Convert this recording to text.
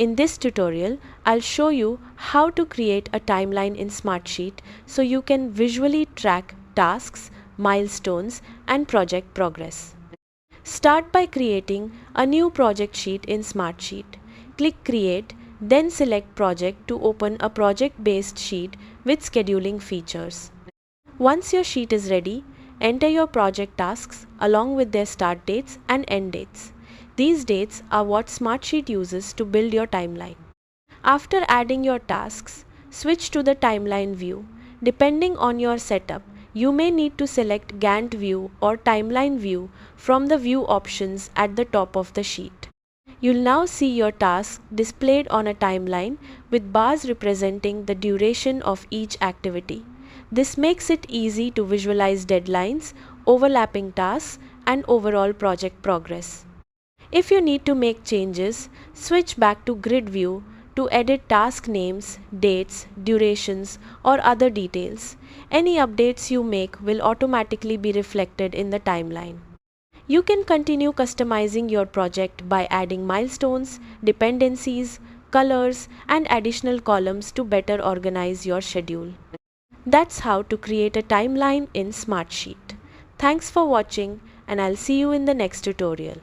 In this tutorial, I'll show you how to create a timeline in Smartsheet so you can visually track tasks, milestones, and project progress. Start by creating a new project sheet in Smartsheet. Click Create, then select Project to open a project-based sheet with scheduling features. Once your sheet is ready, enter your project tasks along with their start dates and end dates. These dates are what Smartsheet uses to build your timeline. After adding your tasks, switch to the timeline view. Depending on your setup, you may need to select Gantt View or Timeline View from the view options at the top of the sheet. You'll now see your tasks displayed on a timeline with bars representing the duration of each activity. This makes it easy to visualize deadlines, overlapping tasks, and overall project progress. If you need to make changes, switch back to Grid View to edit task names, dates, durations, or other details. Any updates you make will automatically be reflected in the timeline. You can continue customizing your project by adding milestones, dependencies, colors, and additional columns to better organize your schedule. That's how to create a timeline in Smartsheet. Thanks for watching, and I'll see you in the next tutorial.